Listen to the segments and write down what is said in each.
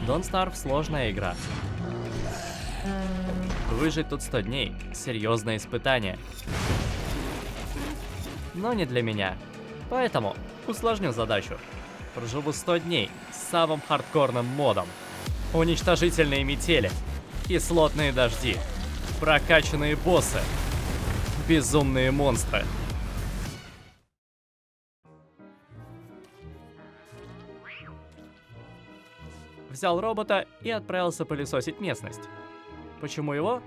Don't Starve — сложная игра. Выжить тут 100 дней — серьезное испытание. Но не для меня. Поэтому усложню задачу. Проживу 100 дней с самым хардкорным модом. Уничтожительные метели, кислотные дожди, прокачанные боссы, безумные монстры. Взял робота и отправился пылесосить местность. Почему его?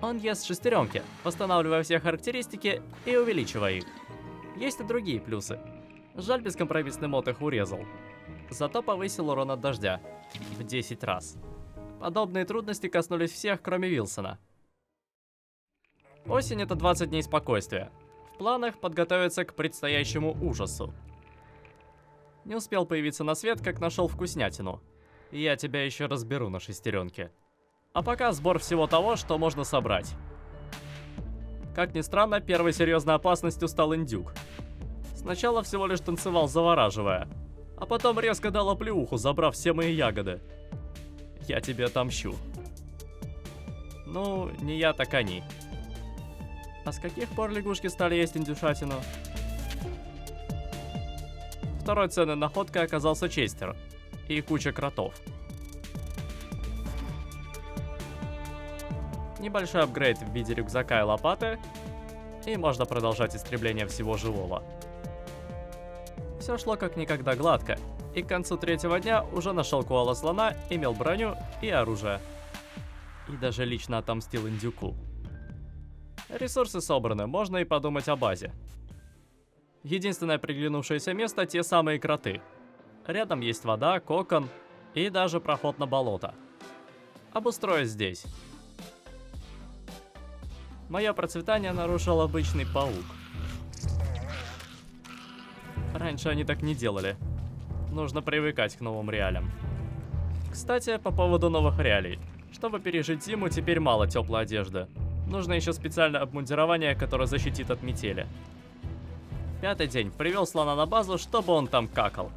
Он ест шестеренки, восстанавливая все характеристики и увеличивая их. Есть и другие плюсы. Жаль, бескомпромиссный мод их урезал. Зато повысил урон от дождя в 10 раз. Подобные трудности коснулись всех, кроме Вилсона. Осень — это 20 дней спокойствия. В планах подготовиться к предстоящему ужасу. Не успел появиться на свет, как нашел вкуснятину. Я тебя еще разберу на шестеренке. А пока сбор всего того, что можно собрать. Как ни странно, первой серьезной опасностью стал индюк. Сначала всего лишь танцевал, завораживая, а потом резко дал оплеуху, забрав все мои ягоды. Я тебе отомщу. Ну, не я, так они. А с каких пор лягушки стали есть индюшатину? Второй ценной находкой оказался Честер и куча кротов. Небольшой апгрейд в виде рюкзака и лопаты, и можно продолжать истребление всего живого. Все шло как никогда гладко, и к концу 3-го дня уже нашел коала-слона, имел броню и оружие. И даже лично отомстил индюку. Ресурсы собраны, можно и подумать о базе. Единственное приглянувшееся место — те самые кроты. Рядом есть вода, кокон и даже проход на болото. Обустроюсь здесь. Мое процветание нарушил обычный паук. Раньше они так не делали. Нужно привыкать к новым реалиям. Кстати, по поводу новых реалий. Чтобы пережить зиму, теперь мало теплой одежды. Нужно еще специальное обмундирование, которое защитит от метели. 5-й день. Привел слона на базу, чтобы он там какал.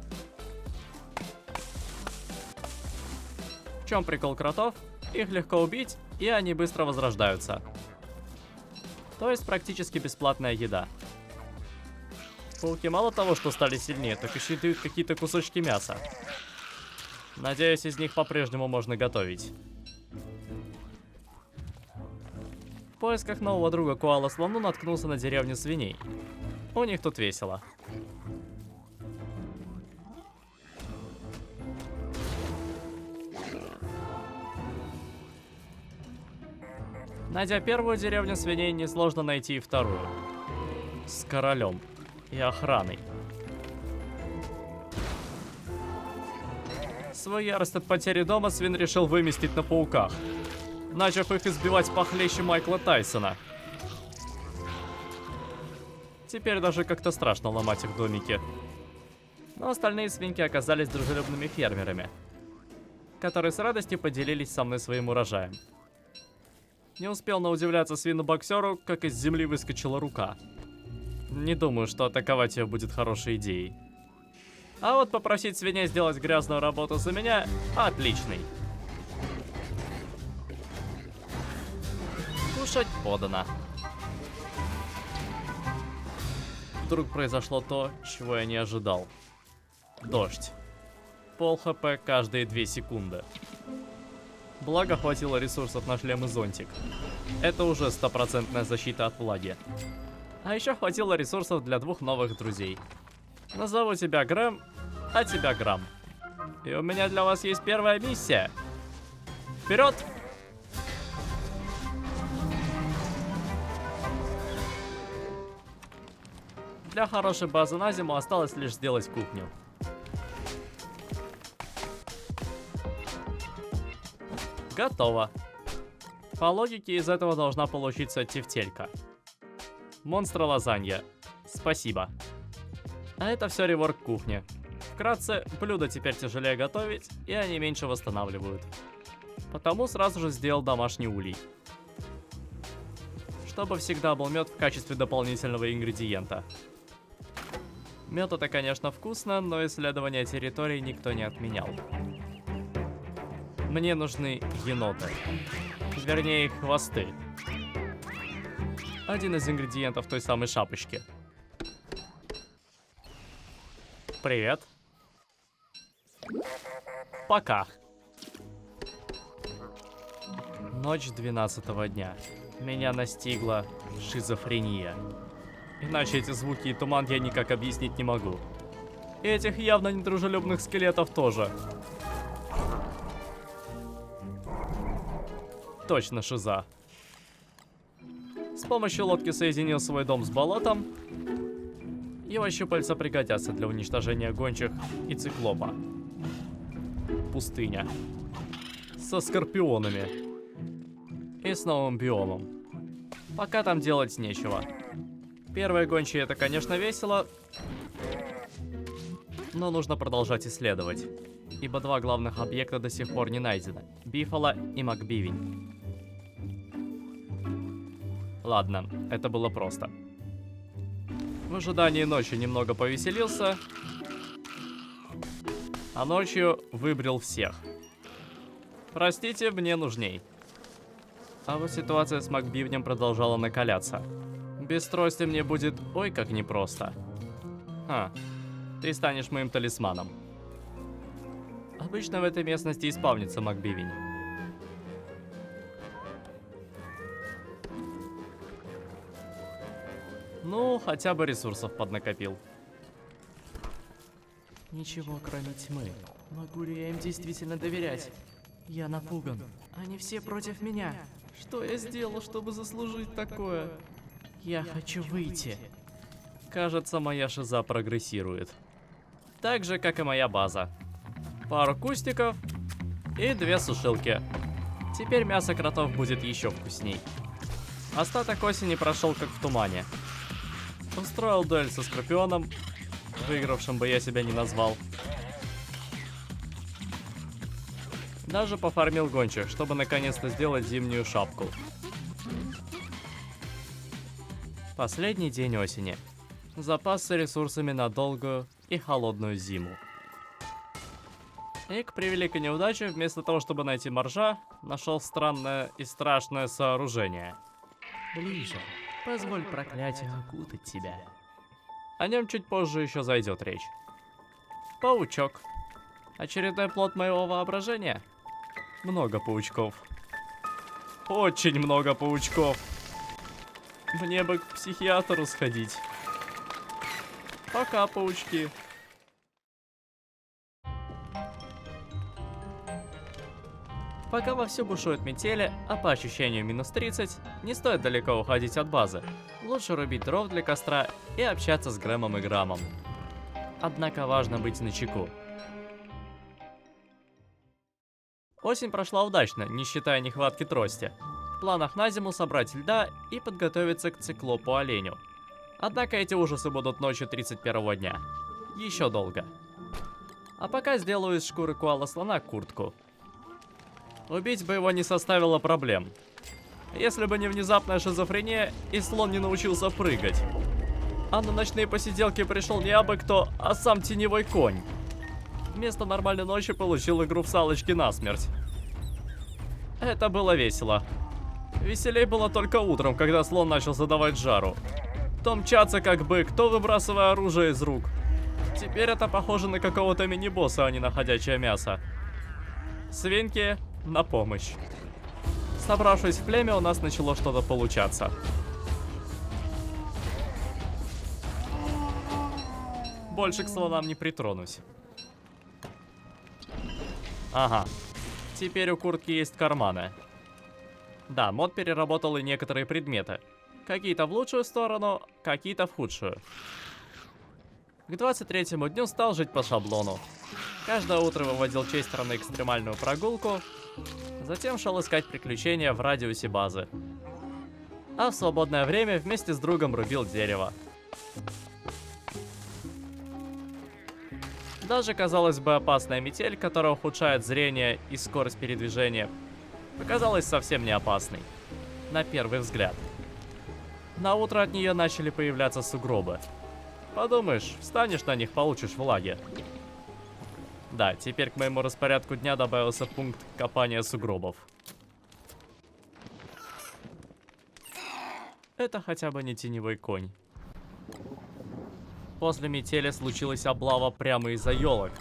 В чем прикол кротов? Их легко убить, и они быстро возрождаются. То есть практически бесплатная еда. Пауки мало того, что стали сильнее, так еще и дают какие-то кусочки мяса. Надеюсь, из них по-прежнему можно готовить. В поисках нового друга коала-слону наткнулся на деревню свиней. У них тут весело. Найдя первую деревню свиней, несложно найти и вторую. С королем и охраной. Свою ярость от потери дома свин решил выместить на пауках, начав их избивать похлеще Майкла Тайсона. Теперь даже как-то страшно ломать их домики. Но остальные свинки оказались дружелюбными фермерами, которые с радостью поделились со мной своим урожаем. Не успел наудивляться свину-боксеру, как из земли выскочила рука. Не думаю, что атаковать ее будет хорошей идеей. А вот попросить свиней сделать грязную работу за меня — отличный. Кушать подано. Вдруг произошло то, чего я не ожидал. Дождь. Пол хп каждые 2 секунды. Благо хватило ресурсов на шлем и зонтик. Это уже 100% защита от влаги. А еще хватило ресурсов для 2 новых друзей. Назову тебя Грэм, а тебя Грамм. И у меня для вас есть первая миссия. Вперед! Для хорошей базы на зиму осталось лишь сделать кухню. Готово. По логике из этого должна получиться тефтелька. Монстра лазанья. Спасибо. А это все реворк кухни. Вкратце, блюда теперь тяжелее готовить, и они меньше восстанавливают. Потому сразу же сделал домашний улей. Чтобы всегда был мед в качестве дополнительного ингредиента. Мед — это, конечно, вкусно, но исследование территории никто не отменял. Мне нужны еноты. Вернее, их хвосты. Один из ингредиентов той самой шапочки. Привет. Пока. Ночь 12-го дня. Меня настигла шизофрения. Иначе эти звуки и туман я никак объяснить не могу. И этих явно недружелюбных скелетов тоже. Точно шиза. С помощью лодки соединил свой дом с болотом. Его щупальца пригодятся для уничтожения гончих и циклопа. Пустыня. Со скорпионами. И с новым биомом. Пока там делать нечего. Первые гончие — это, конечно, весело. Но нужно продолжать исследовать. Ибо два главных объекта до сих пор не найдены. Бифала и Макбивень. Ладно, это было просто. В ожидании ночи немного повеселился. А ночью выбрил всех. Простите, мне нужней. А вот ситуация с Макбивнем продолжала накаляться. Без трости мне будет ой как непросто. Ты станешь моим талисманом. Обычно в этой местности исполнится Макбивень. Ну, хотя бы ресурсов поднакопил. Ничего, кроме тьмы. Могу ли я им действительно доверять? Я напуган. Они все против меня. Что я сделал, чтобы заслужить такое? Я хочу выйти. Кажется, моя шиза прогрессирует. Так же, как и моя база. Пару кустиков и 2 сушилки. Теперь мясо кротов будет еще вкусней. Остаток осени прошел как в тумане. Устроил дуэль со скорпионом. Выигравшим бы я себя не назвал. Даже пофармил гончих, чтобы наконец-то сделать зимнюю шапку. Последний день осени. Запасся ресурсами на долгую и холодную зиму. И к превеликой неудаче, вместо того, чтобы найти моржа, нашел странное и страшное сооружение. Ближе. Позволь проклятию окутать тебя. О нем чуть позже еще зайдет речь. Паучок. Очередной плод моего воображения. Много паучков. Очень много паучков. Мне бы к психиатру сходить. Пока, паучки. Пока вовсю бушуют метели, а по ощущению минус 30, не стоит далеко уходить от базы. Лучше рубить дров для костра и общаться с Грэмом и Грамом. Однако важно быть начеку. Осень прошла удачно, не считая нехватки трости. В планах на зиму собрать льда и подготовиться к циклопу-оленю. Однако эти ужасы будут ночью 31-го дня. Еще долго. А пока сделаю из шкуры коала-слона куртку. Убить бы его не составило проблем. Если бы не внезапная шизофрения, и слон не научился прыгать. А на ночные посиделки пришел не абы кто, а сам теневой конь. Вместо нормальной ночи получил игру в салочки насмерть. Это было весело. Веселей было только утром, когда слон начал задавать жару. То мчаться как бык, то выбрасывая оружие из рук. Теперь это похоже на какого-то мини-босса, а не на ходячее мясо. Свинки, на помощь. Собравшись в племя, у нас начало что-то получаться. Больше к слонам не притронусь. Ага. Теперь у куртки есть карманы. Да, мод переработал и некоторые предметы. Какие-то в лучшую сторону, какие-то в худшую. К 23-му дню стал жить по шаблону. Каждое утро выводил Честера на экстремальную прогулку, затем шел искать приключения в радиусе базы. А в свободное время вместе с другом рубил дерево. Даже, казалось бы, опасная метель, которая ухудшает зрение и скорость передвижения, показалась совсем не опасной. На первый взгляд. На утро от нее начали появляться сугробы. Подумаешь, встанешь на них, получишь влаги. Да, теперь к моему распорядку дня добавился пункт копания сугробов. Это хотя бы не теневой конь. После метели случилась облава прямо из-за елок.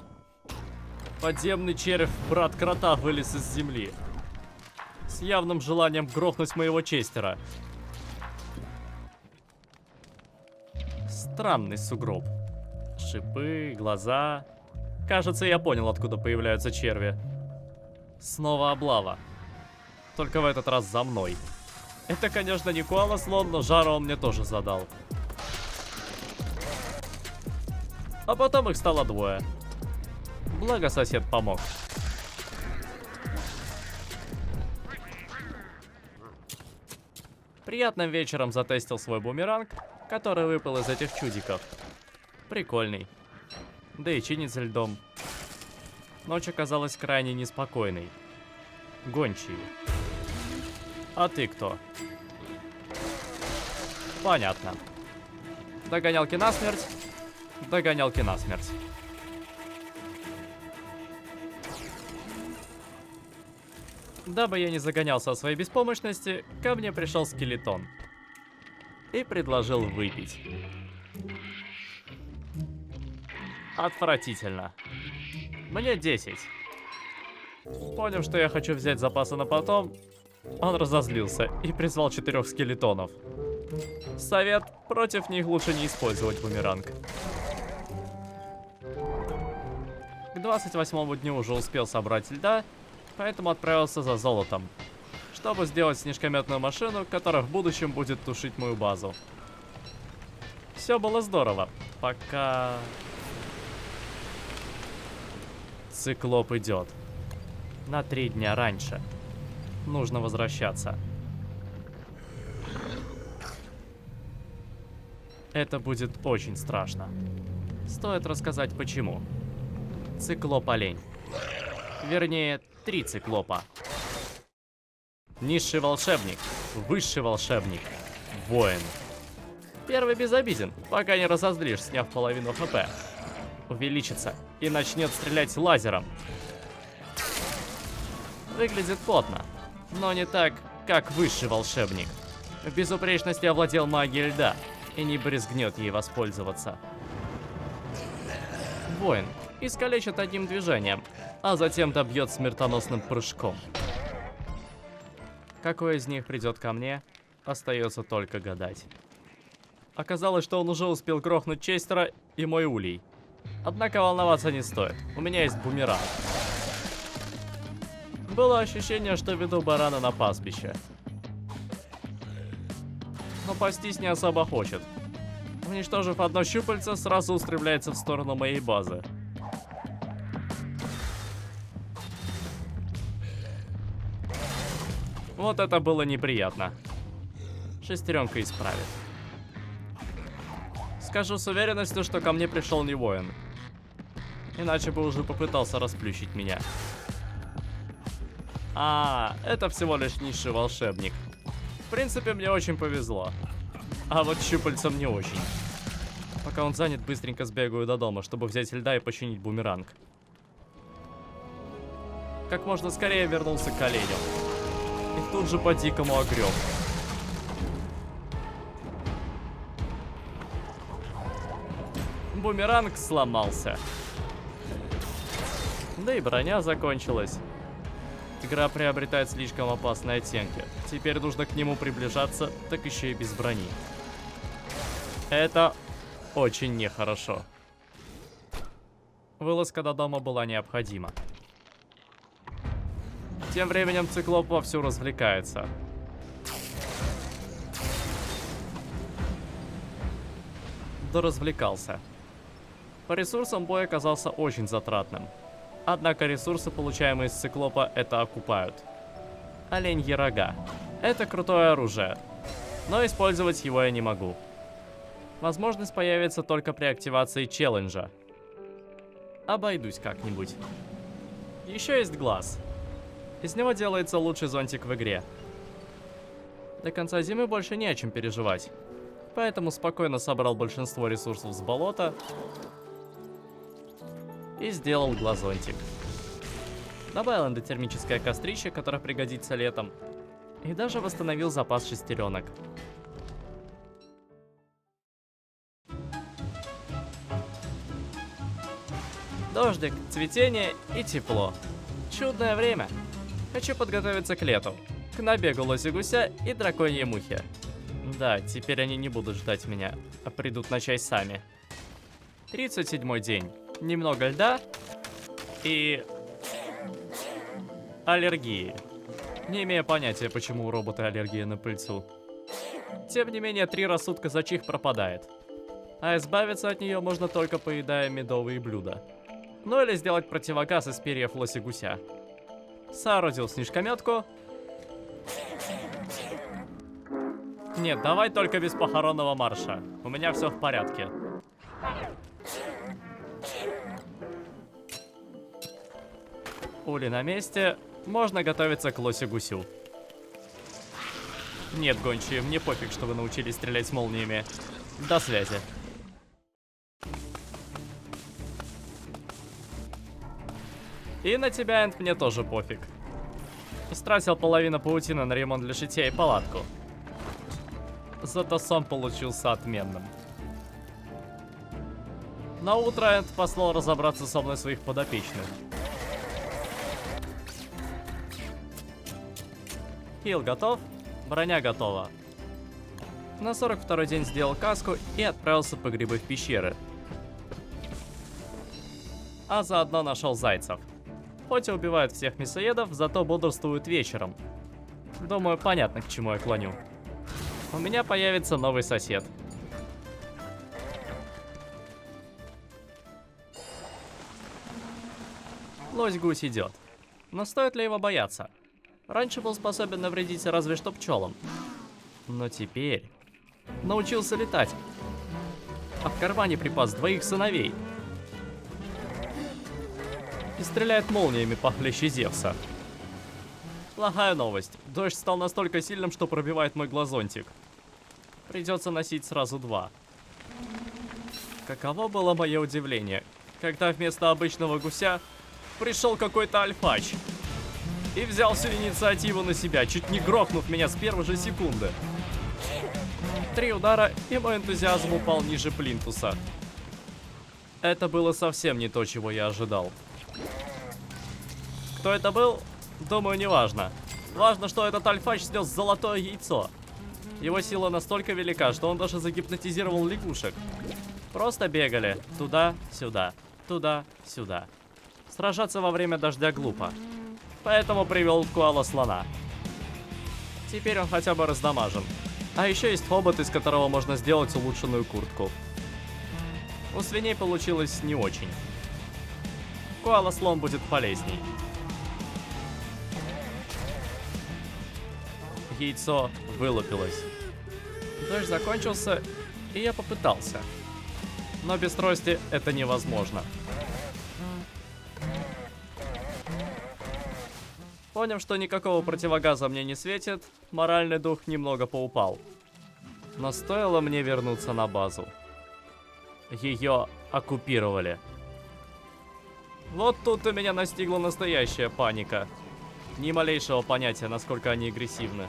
Подземный червь, брат крота, вылез из земли. С явным желанием грохнуть моего честера. Странный сугроб. Шипы, глаза. Кажется, я понял, откуда появляются черви. Снова облава. Только в этот раз за мной. Это, конечно, не коала-слон, но жару он мне тоже задал. А потом их стало двое. Благо сосед помог. Приятным вечером затестил свой бумеранг, который выпал из этих чудиков. Прикольный. Да и чинится льдом. Ночь оказалась крайне неспокойной. Гончие. А ты кто? Понятно. Догонялки насмерть. Догонялки насмерть. Дабы я не загонялся о своей беспомощности, ко мне пришел скелетон. И предложил выпить. Отвратительно. Мне 10. Поняв, что я хочу взять запасы на потом, он разозлился и призвал 4 скелетонов. Совет: против них лучше не использовать бумеранг. К 28-му дню уже успел собрать льда, поэтому отправился за золотом, чтобы сделать снежкометную машину, которая в будущем будет тушить мою базу. Все было здорово, пока... Циклоп идет. На 3 дня раньше. Нужно возвращаться. Это будет очень страшно. Стоит рассказать почему. Циклоп-олень. Вернее, 3 циклопа. Низший волшебник, высший волшебник, воин. Первый безобиден, пока не разозлишь, сняв половину хп. Увеличится и начнет стрелять лазером. Выглядит плотно, но не так, как высший волшебник. В безупречности овладел магией льда и не брезгнет ей воспользоваться. Воин искалечит одним движением, а затем добьет смертоносным прыжком. Какой из них придет ко мне, остается только гадать. Оказалось, что он уже успел грохнуть Честера и мой улей. Однако волноваться не стоит, у меня есть бумеранг. Было ощущение, что веду барана на пастбище. Но пастись не особо хочет. Уничтожив одно щупальце, сразу устремляется в сторону моей базы. Вот это было неприятно. Шестеренка исправит. Скажу с уверенностью, что ко мне пришел не воин. Иначе бы уже попытался расплющить меня. А, это всего лишь низший волшебник. В принципе, мне очень повезло. А вот щупальцам не очень. Пока он занят, быстренько сбегаю до дома, чтобы взять льда и починить бумеранг. Как можно скорее вернулся к оленю. И тут же по-дикому огреб. Бумеранг сломался. Да и броня закончилась. Игра приобретает слишком опасные оттенки. Теперь нужно к нему приближаться, так еще и без брони. Это очень нехорошо. Вылазка до дома была необходима. Тем временем циклоп вовсю развлекается. Доразвлекался. По ресурсам бой оказался очень затратным. Однако ресурсы, получаемые из циклопа, это окупают. Оленьи рога. Это крутое оружие. Но использовать его я не могу. Возможность появится только при активации челленджа. Обойдусь как-нибудь. Еще есть глаз. Из него делается лучший зонтик в игре. До конца зимы больше не о чем переживать. Поэтому спокойно собрал большинство ресурсов с болота. и сделал глазонтик. Добавил эндотермическое кострище, которое пригодится летом, и даже восстановил запас шестеренок. Дождик, цветение и тепло. Чудное время. Хочу подготовиться к лету, к набегу лоси-гуся и драконьей мухи. Да, теперь они не будут ждать меня, а придут на чай сами. 37-й день. Немного льда и... аллергии. Не имею понятия, почему у робота аллергия на пыльцу. Тем не менее, 3 рассудка за чих пропадает. А избавиться от нее можно только поедая медовые блюда. Ну или сделать противогаз из перьев лоси-гуся. Соорудил снежкометку. Нет, давай только без похоронного марша. У меня все в порядке. Ули на месте. Можно готовиться к лоси-гусю. Нет, гончие, мне пофиг, что вы научились стрелять с молниями. До связи. И на тебя, Энд, мне тоже пофиг. Истратил половину паутины на ремонт для шитья и палатку. Зато сон получился отменным. На утро Энд послал разобраться со мной своих подопечных. Хил готов, броня готова. На 42-й день сделал каску и отправился по грибы в пещеры. А заодно нашел зайцев. Хоть и убивают всех мясоедов, зато бодрствуют вечером. Думаю, понятно, к чему я клоню. У меня появится новый сосед. Лось-гусь идет. Но стоит ли его бояться? Раньше был способен навредить разве что пчелам. Но теперь научился летать. А в кармане припас 2 сыновей. И стреляет молниями похлеще Зевса. Плохая новость. Дождь стал настолько сильным, что пробивает мой глазонтик. Придется носить сразу 2. Каково было мое удивление, когда вместо обычного гуся пришел какой-то альфач. И взял всю инициативу на себя, чуть не грохнув меня с первой же секунды. 3 удара, и мой энтузиазм упал ниже плинтуса. Это было совсем не то, чего я ожидал. Кто это был? Думаю, не важно. Важно, что этот альфач снес золотое яйцо. Его сила настолько велика, что он даже загипнотизировал лягушек. Просто бегали туда-сюда, туда-сюда. Сражаться во время дождя глупо. Поэтому привел коала-слона. Теперь он хотя бы раздамажен. А еще есть хобот, из которого можно сделать улучшенную куртку. У свиней получилось не очень. Коала-слон будет полезней. Яйцо вылупилось. Дождь закончился, и я попытался. Но без трости это невозможно. Поняв, что никакого противогаза мне не светит, моральный дух немного поупал. Но стоило мне вернуться на базу. Ее оккупировали. Вот тут у меня настигла настоящая паника. Ни малейшего понятия, насколько они агрессивны.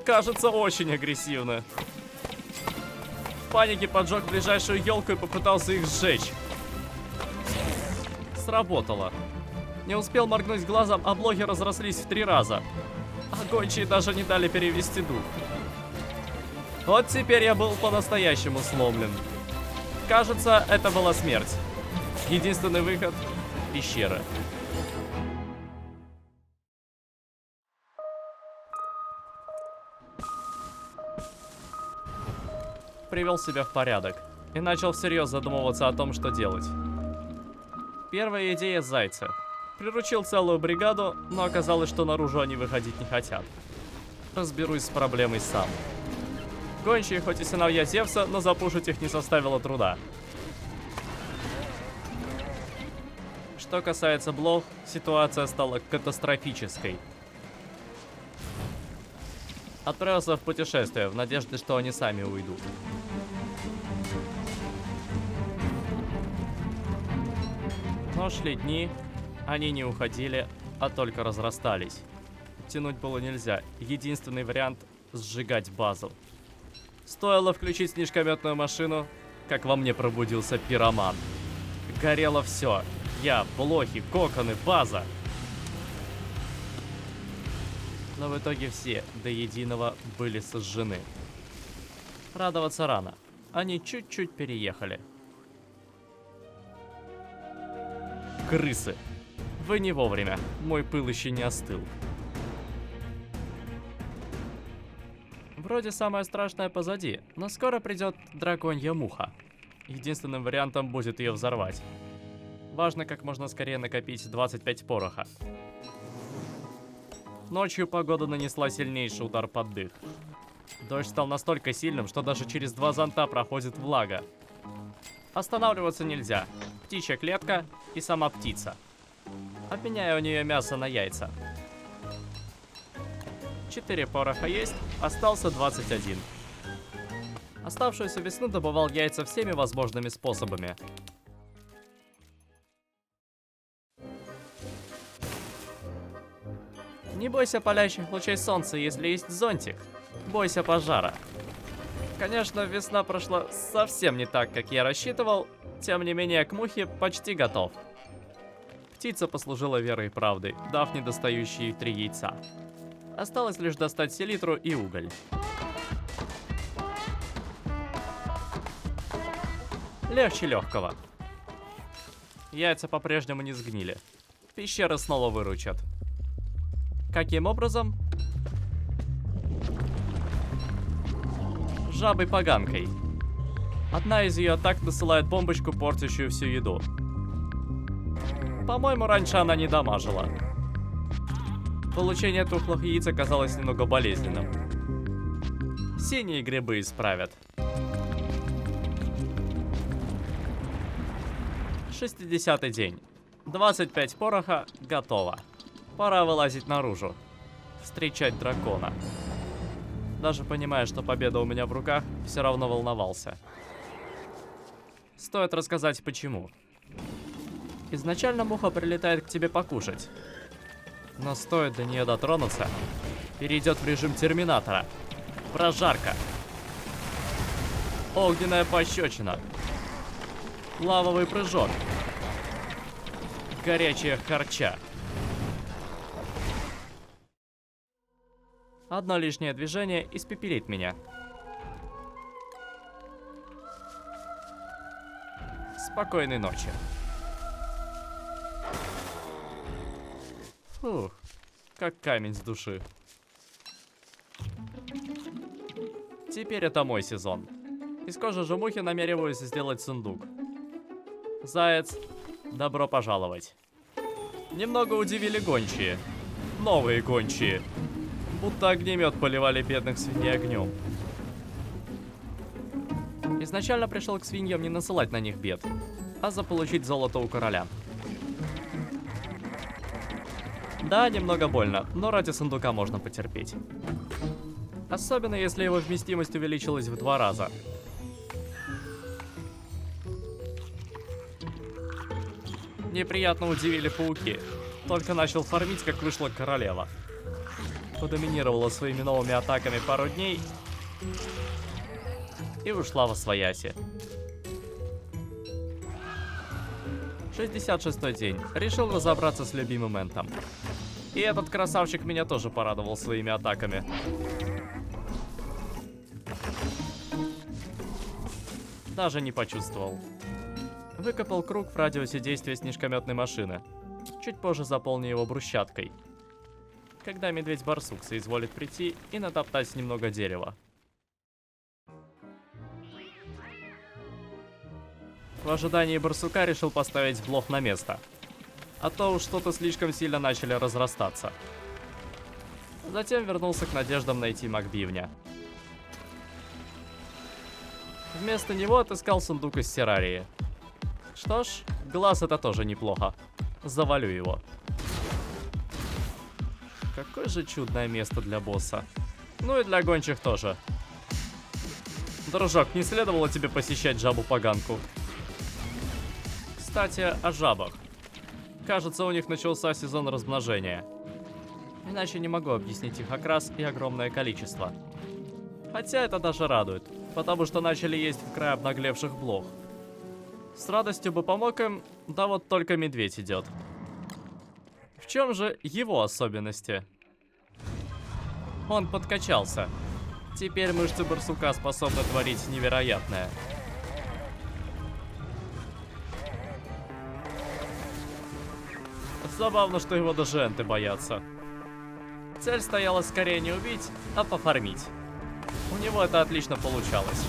Кажется, очень агрессивны. В панике поджег ближайшую елку и попытался их сжечь. Сработало. Не успел моргнуть глазом, а блоки разрослись в 3 раза. А гончие даже не дали перевести дух. Вот теперь я был по-настоящему сломлен. Кажется, это была смерть. Единственный выход — пещера. Привел себя в порядок и начал всерьез задумываться о том, что делать. Первая идея — зайцы. Приручил целую бригаду, но оказалось, что наружу они выходить не хотят. Разберусь с проблемой сам. Гончие хоть и сыновья Зевса, но запушить их не составило труда. Что касается блох, ситуация стала катастрофической. Отправился в путешествие в надежде, что они сами уйдут. Но шли дни, они не уходили, а только разрастались. Тянуть было нельзя, единственный вариант — сжигать базу. Стоило включить снежкометную машину, как во мне пробудился пироман. Горело все. Я, блохи, коконы, база. Но в итоге все до единого были сожжены. Радоваться рано. Они чуть-чуть переехали. Крысы. Вы не вовремя. Мой пыл еще не остыл. Вроде самое страшное позади, но скоро придет драконья муха. Единственным вариантом будет ее взорвать. Важно как можно скорее накопить 25 пороха. Ночью погода нанесла сильнейший удар под дых. Дождь стал настолько сильным, что даже через 2 зонта проходит влага. Останавливаться нельзя. Птичья клетка и сама птица. Обменяю у нее мясо на яйца. 4 пороха есть, остался 21. Оставшуюся весну добывал яйца всеми возможными способами. Не бойся палящих лучей солнца, если есть зонтик. Бойся пожара. Конечно, весна прошла совсем не так, как я рассчитывал, тем не менее к мухе почти готов. Птица послужила верой и правдой, дав недостающие 3 яйца. Осталось лишь достать селитру и уголь. Легче легкого. Яйца по-прежнему не сгнили. Пещеры снова выручат. Каким образом? Жабой-поганкой. Одна из ее атак насылает бомбочку, портящую всю еду. По-моему, раньше она не дамажила. Получение тухлых яиц оказалось немного болезненным. Синие грибы исправят. 60-й день. 25 пороха готово. Пора вылазить наружу. Встречать дракона. Даже понимая, что победа у меня в руках, все равно волновался. Стоит рассказать почему. Изначально муха прилетает к тебе покушать. Но стоит до нее дотронуться, перейдет в режим терминатора. Прожарка. Огненная пощечина. Лавовый прыжок. Горячая харча. Одно лишнее движение испепелит меня. Спокойной ночи. Фух, как камень с души. Теперь это мой сезон. Из кожи жемухи намереваюсь сделать сундук. Заяц, добро пожаловать. Немного удивили гончие. Новые гончие. Будто огнемет поливали бедных свиней огнем. Изначально пришел к свиньям не насылать на них бед, а заполучить золото у короля. Да, немного больно, но ради сундука можно потерпеть. Особенно если его вместимость увеличилась в 2 раза. Неприятно удивили пауки. Только начал фармить, как вышла королева. Подоминировала своими новыми атаками пару дней и ушла восвояси. 66-й день. Решил разобраться с любимым Энтом. И этот красавчик меня тоже порадовал своими атаками. Даже не почувствовал. Выкопал круг в радиусе действия снежкометной машины. Чуть позже заполню его брусчаткой. Когда медведь-барсук соизволит прийти и натоптать немного дерева. В ожидании барсука решил поставить блох на место. А то уж что-то слишком сильно начали разрастаться. Затем вернулся к надеждам найти Макбивня. Вместо него отыскал сундук из террарии. Что ж, глаз это тоже неплохо. Завалю его. Какое же чудное место для босса. Ну и для гончих тоже. Дружок, не следовало тебе посещать жабу-поганку. Кстати, о жабах. Кажется, у них начался сезон размножения. Иначе не могу объяснить их окрас и огромное количество. Хотя это даже радует, потому что начали есть в край обнаглевших блох. С радостью бы помог им, да вот только медведь идет. В чем же его особенности? Он подкачался. Теперь мышцы барсука способны творить невероятное. Забавно, что его даже энты боятся. Цель стояла скорее не убить, а пофармить. У него это отлично получалось.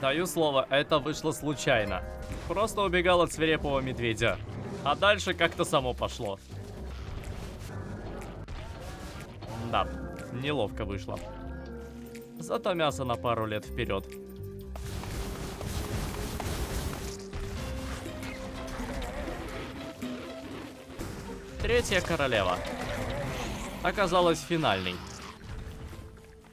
Даю слово, это вышло случайно. Просто убегал от свирепого медведя. А дальше как-то само пошло. Да, неловко вышло. Зато мясо на пару лет вперед. Третья королева оказалась финальной.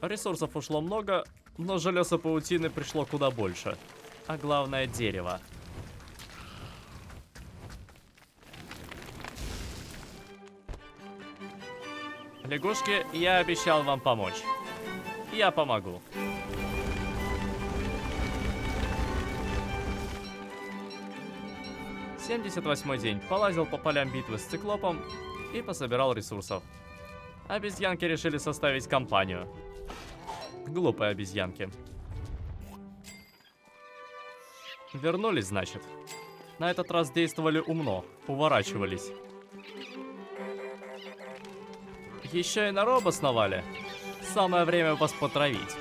Ресурсов ушло много, но железа паутины пришло куда больше. А главное, дерево. Лягушки, я обещал вам помочь. Я помогу. «78-й день. Полазил по полям битвы с циклопом и пособирал ресурсов. Обезьянки решили составить компанию. Глупые обезьянки. Вернулись, значит. На этот раз действовали умно, уворачивались. Еще и на роб основали. Самое время вас потравить.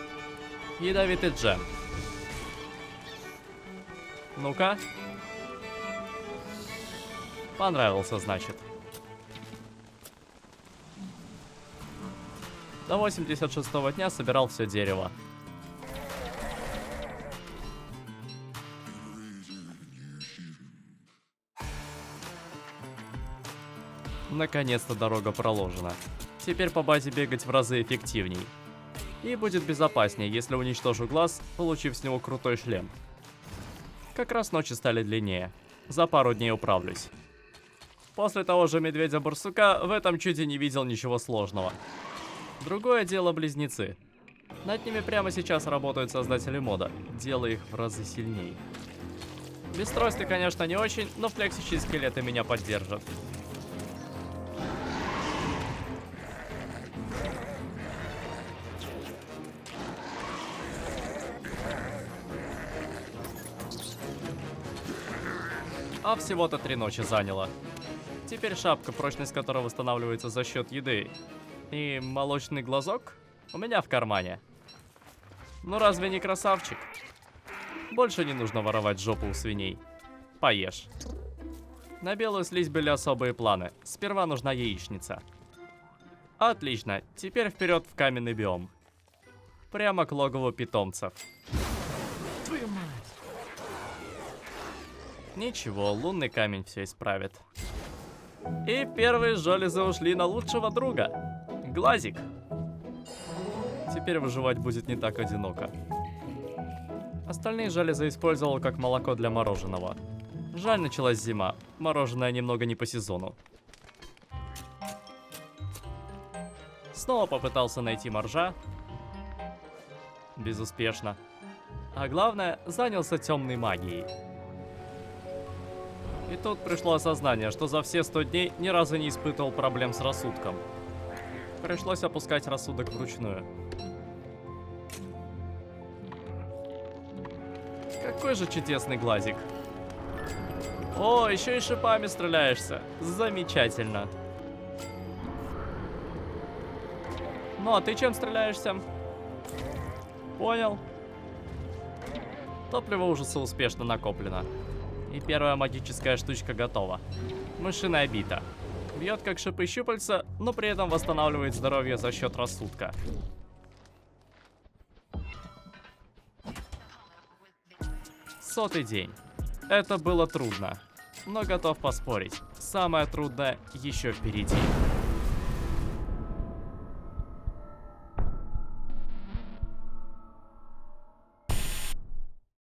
Ядовитый джем. Ну-ка. Понравился, значит. До 86-го дня собирал все дерево. Наконец-то дорога проложена. Теперь по базе бегать в разы эффективней. И будет безопаснее, если уничтожу глаз, получив с него крутой шлем. Как раз ночи стали длиннее. За пару дней управлюсь. После того же медведя-барсука в этом чуде не видел ничего сложного. Другое дело близнецы. Над ними прямо сейчас работают создатели мода, делая их в разы сильнее. Без трости, конечно, не очень, но флексящие скелеты меня поддержат. А всего-то 3 ночи заняло. Теперь шапка, прочность которой восстанавливается за счет еды, и молочный глазок у меня в кармане. Ну разве не красавчик? Больше не нужно воровать жопу у свиней. Поешь. На белую слизь были особые планы. Сперва нужна яичница. Отлично, теперь вперед в каменный биом. Прямо к логову питомцев. Твою мать. Ничего, лунный камень все исправит. И первые железы ушли на лучшего друга. Глазик. Теперь выживать будет не так одиноко. Остальные железы использовал как молоко для мороженого. Жаль, началась зима. Мороженое немного не по сезону. Снова попытался найти моржа. Безуспешно. А главное, занялся темной магией. И тут пришло осознание, что за все 100 дней ни разу не испытывал проблем с рассудком. Пришлось опускать рассудок вручную. Какой же чудесный глазик. О, еще и шипами стреляешься. Замечательно. Ну, а ты чем стреляешься? Понял. Топливо ужаса успешно накоплено. И первая магическая штучка готова. Мышиная бита. Бьет как шипы щупальца, но при этом восстанавливает здоровье за счет рассудка. Сотый день. Это было трудно. Но готов поспорить. Самое трудное еще впереди.